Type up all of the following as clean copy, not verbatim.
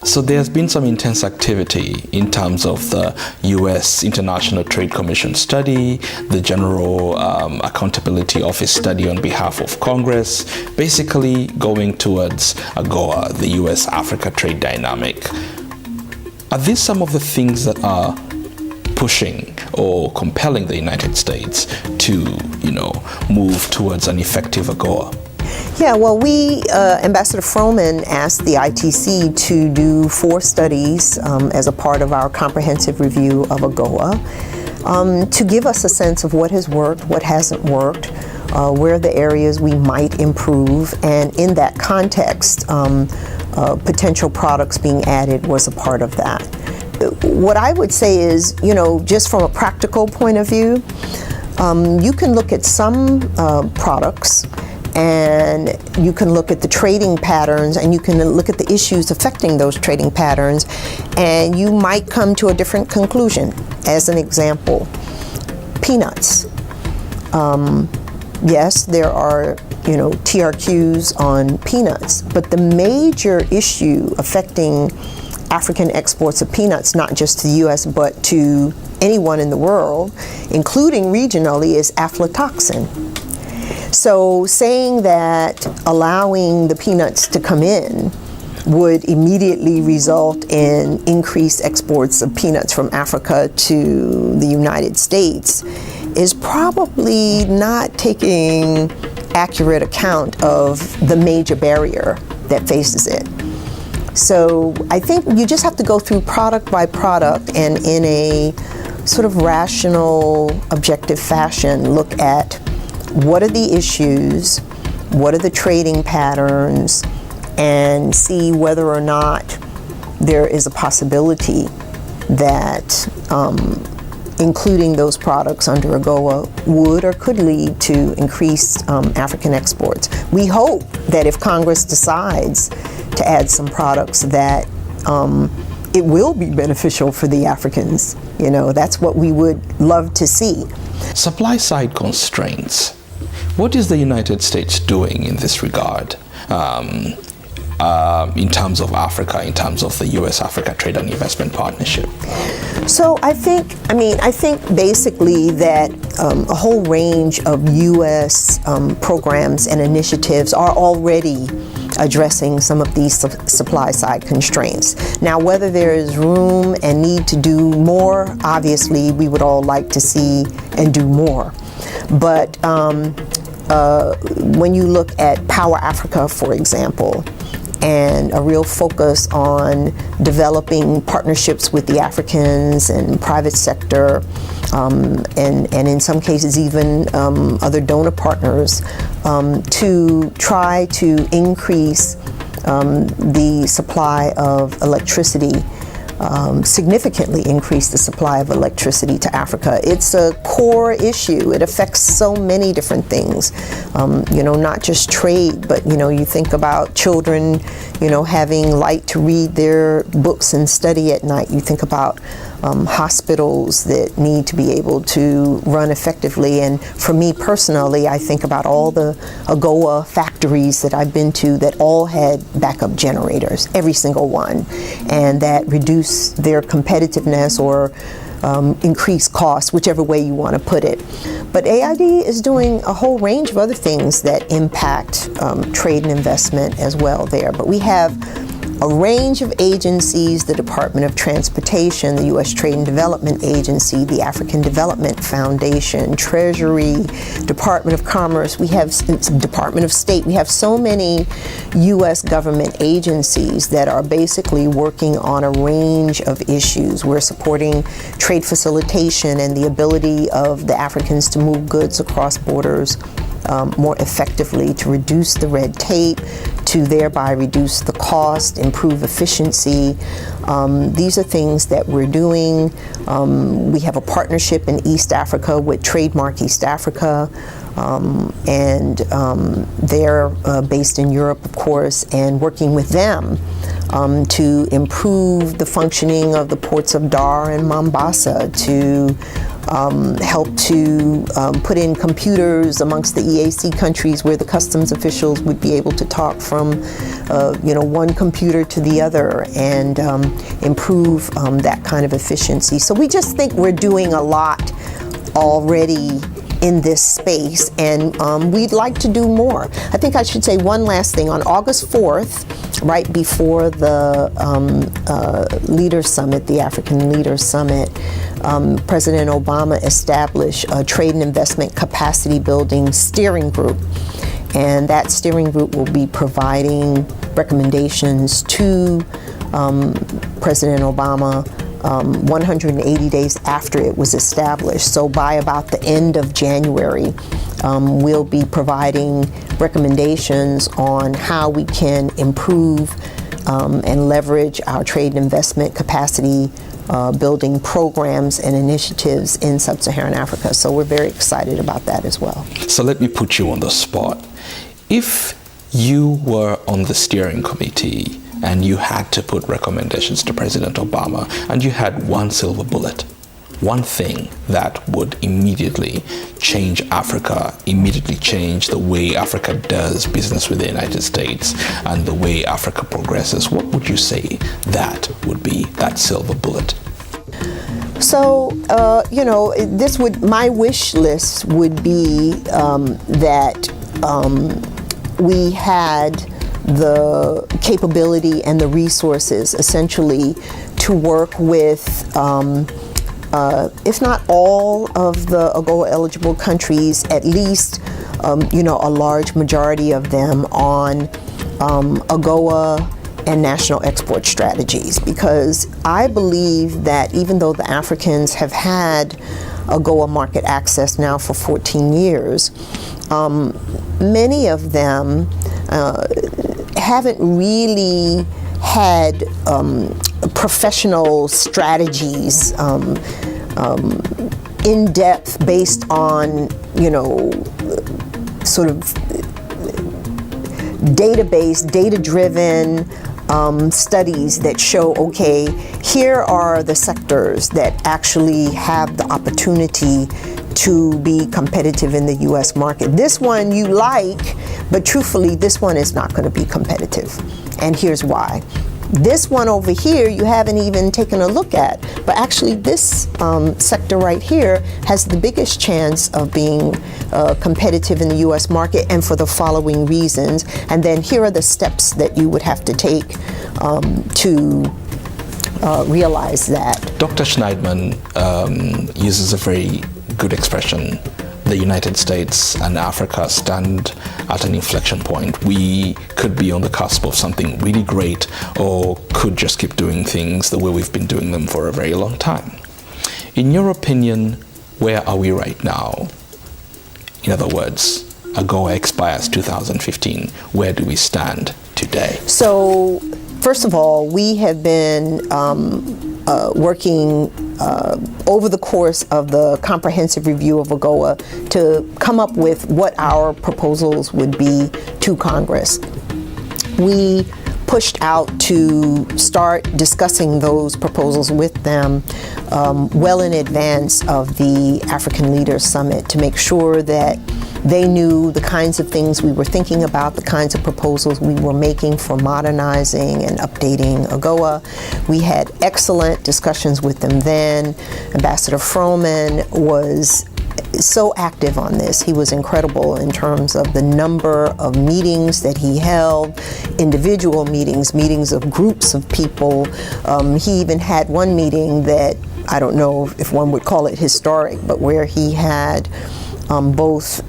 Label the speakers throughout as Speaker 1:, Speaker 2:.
Speaker 1: So there's been some intense activity in terms of the U.S. International Trade Commission study, the General Accountability Office study on behalf of Congress, basically going towards AGOA, the U.S.-Africa trade dynamic. Are these some of the things that are pushing or compelling the United States to, move towards an effective AGOA?
Speaker 2: Yeah, well, Ambassador Froman asked the ITC to do 4 studies as a part of our comprehensive review of AGOA to give us a sense of what has worked, what hasn't worked, where are the areas we might improve, and in that context, potential products being added was a part of that. What I would say is, just from a practical point of view, you can look at some products and you can look at the trading patterns and you can look at the issues affecting those trading patterns, and you might come to a different conclusion. As an example, peanuts. Yes, there are TRQs on peanuts, but the major issue affecting African exports of peanuts, not just to the U.S. but to anyone in the world, including regionally, is aflatoxin. So saying that allowing the peanuts to come in would immediately result in increased exports of peanuts from Africa to the United States is probably not taking accurate account of the major barrier that faces it. So I think you just have to go through product by product and in a sort of rational, objective fashion, look at what are the issues, what are the trading patterns, and see whether or not there is a possibility that including those products under AGOA would or could lead to increased African exports. We hope that if Congress decides to add some products that it will be beneficial for the Africans. That's what we would love to see.
Speaker 1: Supply side constraints. What is the United States doing in this regard? In terms of Africa, in terms of the U.S.-Africa Trade and Investment Partnership?
Speaker 2: So I think basically that a whole range of U.S. programs and initiatives are already addressing some of these supply side constraints. Now, whether there is room and need to do more, obviously we would all like to see and do more. But when you look at Power Africa, for example, and a real focus on developing partnerships with the Africans and private sector, and in some cases even other donor partners, to try to increase the supply of electricity, significantly increase the supply of electricity to Africa. It's a core issue. It affects so many different things, not just trade, but you think about children, having light to read their books and study at night. You think about hospitals that need to be able to run effectively. And for me personally, I think about all the AGOA factories that I've been to that all had backup generators, every single one, and that reduced their competitiveness or increase costs, whichever way you want to put it. But AID is doing a whole range of other things that impact trade and investment as well there. But we have a range of agencies: the Department of Transportation, the U.S. Trade and Development Agency, the African Development Foundation, Treasury, Department of Commerce, we have Department of State. We have so many U.S. government agencies that are basically working on a range of issues. We're supporting trade facilitation and the ability of the Africans to move goods across borders more effectively, to reduce the red tape, to thereby reduce the cost, improve efficiency. These are things that we're doing. We have a partnership in East Africa with Trademark East Africa, and they're based in Europe, of course, and working with them to improve the functioning of the ports of Dar and Mombasa, to help to put in computers amongst the EAC countries where the customs officials would be able to talk from one computer to the other and improve that kind of efficiency. So we just think we're doing a lot already in this space, and we'd like to do more. I think I should say one last thing. On August 4th, right before the Leaders Summit, the African Leaders Summit, President Obama established a trade and investment capacity building steering group. And that steering group will be providing recommendations to President Obama 180 days after it was established. So by about the end of January, we'll be providing recommendations on how we can improve and leverage our trade and investment capacity building programs and initiatives in sub-Saharan Africa. So we're very excited about that as well.
Speaker 1: So let me put you on the spot. If you were on the steering committee and you had to put recommendations to President Obama, and you had one silver bullet, one thing that would immediately change Africa, immediately change the way Africa does business with the United States and the way Africa progresses, what would you say that would be, that silver bullet?
Speaker 2: So, my wish list would be that we had the capability and the resources essentially to work with, if not all of the AGOA eligible countries, at least, a large majority of them on AGOA and national export strategies. Because I believe that even though the Africans have had AGOA market access now for 14 years, many of them haven't really had professional strategies in depth based on, sort of data-driven studies that show, okay, here are the sectors that actually have the opportunity to be competitive in the U.S. market. This one you like, but truthfully, this one is not going to be competitive. And here's why. This one over here, you haven't even taken a look at, but actually this sector right here has the biggest chance of being competitive in the U.S. market, and for the following reasons. And then here are the steps that you would have to take to realize that.
Speaker 1: Dr. Schneidman uses a very good expression. The United States and Africa stand at an inflection point. We could be on the cusp of something really great, or could just keep doing things the way we've been doing them for a very long time. In your opinion, where are we right now? In other words, AGOA expires 2015. Where do we stand today?
Speaker 2: So, first of all, we have been working over the course of the comprehensive review of AGOA to come up with what our proposals would be to Congress. We pushed out to start discussing those proposals with them well in advance of the African Leaders Summit to make sure that they knew the kinds of things we were thinking about, the kinds of proposals we were making for modernizing and updating AGOA. We had excellent discussions with them then. Ambassador Froman was so active on this. He was incredible in terms of the number of meetings that he held, individual meetings, meetings of groups of people. He even had one meeting that, I don't know if one would call it historic, but where he had both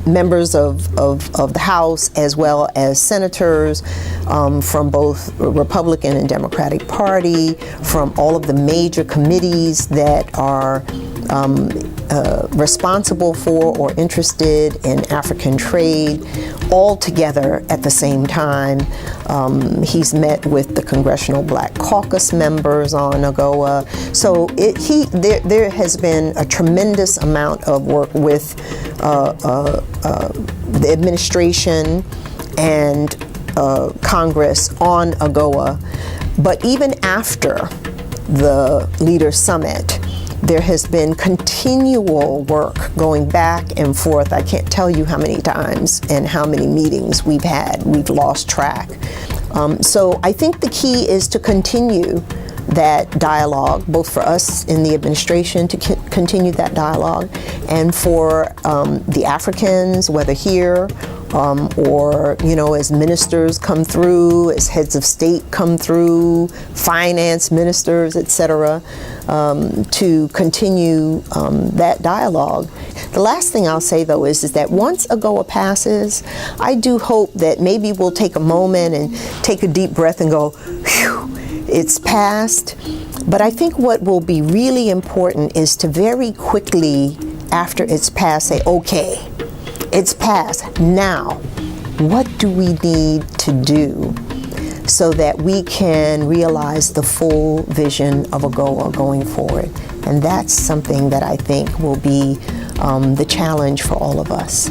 Speaker 2: members of the House as well as senators from both Republican and Democratic Party, from all of the major committees that are responsible for or interested in African trade, all together at the same time. He's met with the Congressional Black Caucus members on AGOA. So there has been a tremendous amount of work with the administration and Congress on AGOA. But even after the Leaders Summit, there has been continual work going back and forth. I can't tell you how many times and how many meetings we've had. We've lost track. So I think the key is to continue that dialogue, both for us in the administration to continue that dialogue, and for the Africans, whether here or, you know, as ministers come through, as heads of state come through, finance ministers, etc., to continue that dialogue. The last thing I'll say, though, is that once AGOA passes, I do hope that maybe we'll take a moment and take a deep breath and go, phew, it's passed. But I think what will be really important is to very quickly, after it's passed, say, okay, it's passed. Now, what do we need to do so that we can realize the full vision of AGOA going forward? And that's something that I think will be the challenge for all of us.